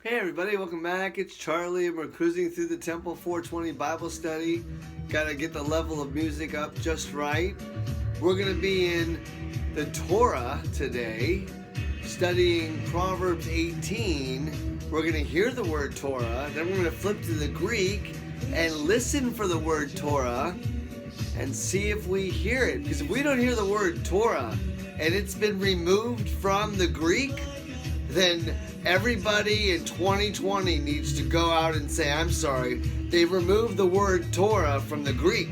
Hey everybody, welcome back. It's Charlie and we're cruising through the Temple 420 Bible study. Gotta get the level of music up just right. We're gonna be in the Torah today, studying Proverbs 18. We're gonna hear the word Torah, then we're gonna flip to the Greek and listen for the word Torah and see if we hear it. Because if we don't hear the word Torah and it's been removed from the Greek, then everybody in 2020 needs to go out and say, I'm sorry, they removed the word Torah from the Greek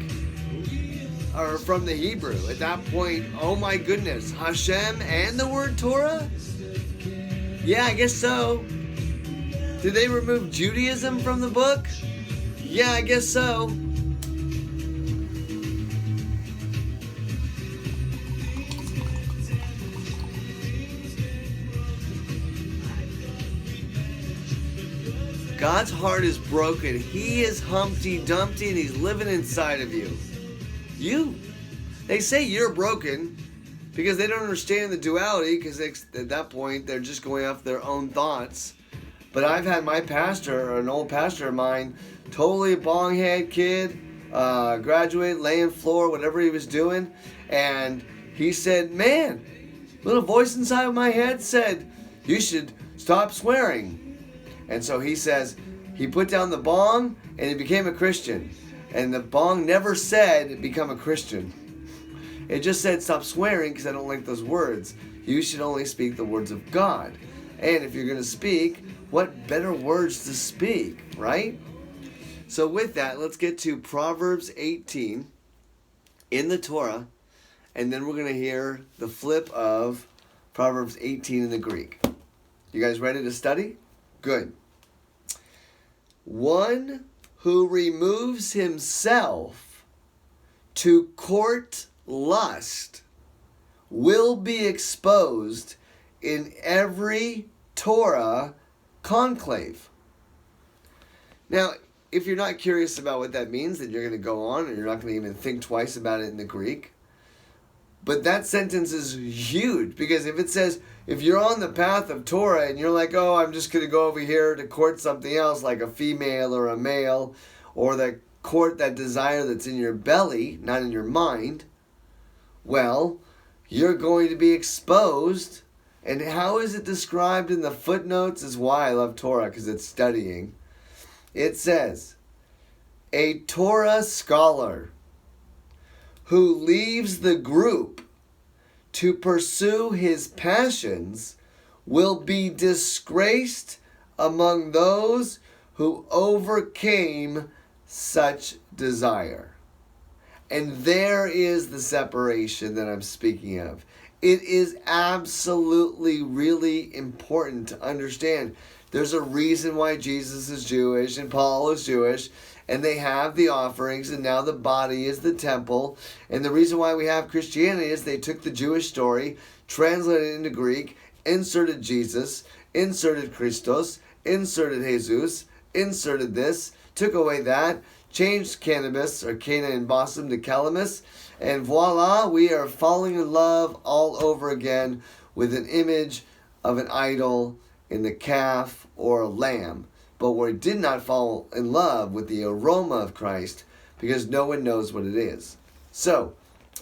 or from the Hebrew. At that point, oh my goodness, Hashem and the word Torah? Yeah, I guess so. Did they remove Judaism from the book? Yeah, I guess so. God's heart is broken. He is Humpty Dumpty and he's living inside of you. They say you're broken because they don't understand the duality, because at that point they're just going off their own thoughts. But I've had my pastor, or an old pastor of mine, totally a bonghead kid, graduate, laying floor, whatever he was doing. And he said, man, little voice inside of my head said, you should stop swearing. And so he says, he put down the bong and he became a Christian. And the bong never said, become a Christian. It just said, stop swearing because I don't like those words. You should only speak the words of God. And if you're going to speak, what better words to speak, right? So with that, let's get to Proverbs 18 in the Torah. And then we're going to hear the flip of Proverbs 18 in the Greek. You guys ready to study? Good. One who removes himself to court lust will be exposed in every Torah conclave. Now, if you're not curious about what that means, then you're going to go on and you're not going to even think twice about it in the Greek. But that sentence is huge, because if it says, if you're on the path of Torah and you're like, oh, I'm just going to go over here to court something else, like a female or a male, or the court that desire that's in your belly, not in your mind, well, you're going to be exposed. And how is it described in the footnotes is why I love Torah, because it's studying. It says, a Torah scholar who leaves the group to pursue his passions will be disgraced among those who overcame such desire. And there is the separation that I'm speaking of. It is absolutely really important to understand. There's a reason why Jesus is Jewish and Paul is Jewish, and they have the offerings, and now the body is the temple. And the reason why we have Christianity is they took the Jewish story, translated it into Greek, inserted Jesus, inserted Christos, inserted Jesus, inserted this, took away that, changed Cannabis or Cana and Bossum to Calamus, and voila, we are falling in love all over again with an image of an idol in the calf or a lamb. But we did not fall in love with the aroma of Christ, because no one knows what it is. So,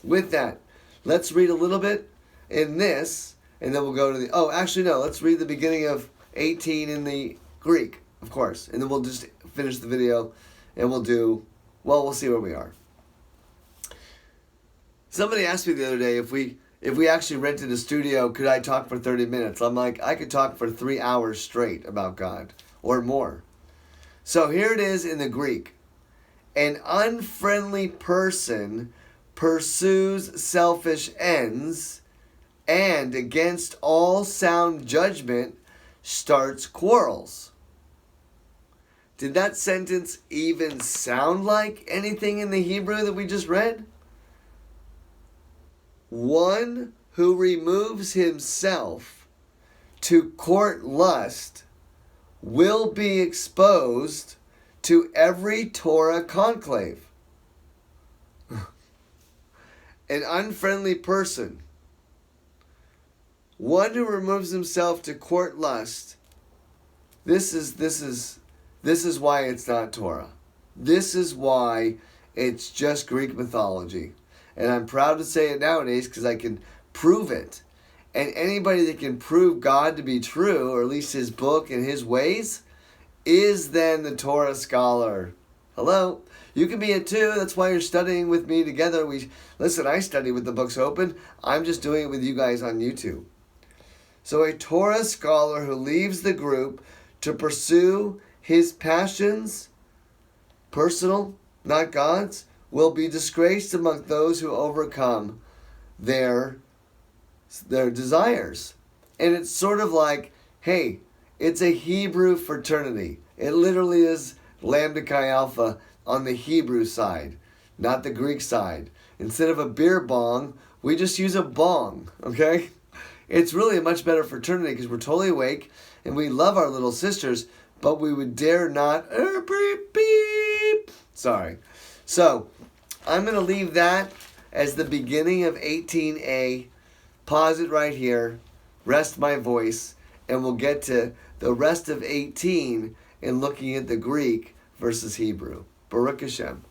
with that, let's read a little bit in this, and then we'll go to let's read the beginning of 18 in the Greek, of course. And then we'll just finish the video, and we'll see where we are. Somebody asked me the other day if we actually rented a studio, could I talk for 30 minutes? I'm like, I could talk for 3 hours straight about God. Or more. So here it is in the Greek. An unfriendly person pursues selfish ends, and against all sound judgment starts quarrels. Did that sentence even sound like anything in the Hebrew that we just read? One who removes himself to court lust will be exposed to every Torah conclave. An unfriendly person, one who removes himself to court lust, This is why it's not Torah. This is why it's just Greek mythology. And I'm proud to say it nowadays because I can prove it. And anybody that can prove God to be true, or at least his book and his ways, is then the Torah scholar. Hello? You can be it too. That's why you're studying with me together. Listen, I study with the books open. I'm just doing it with you guys on YouTube. So a Torah scholar who leaves the group to pursue his passions, personal, not God's, will be disgraced among those who overcome their desires. And it's sort of like, hey, it's a Hebrew fraternity. It literally is Lambda Chi Alpha on the Hebrew side, not the Greek side. Instead of a beer bong, we just use a bong, okay? It's really a much better fraternity because we're totally awake and we love our little sisters, but we would dare not, beep, beep. Sorry. So, I'm going to leave that as the beginning of 18a. Pause it right here, rest my voice, and we'll get to the rest of 18 in looking at the Greek versus Hebrew. Baruch Hashem.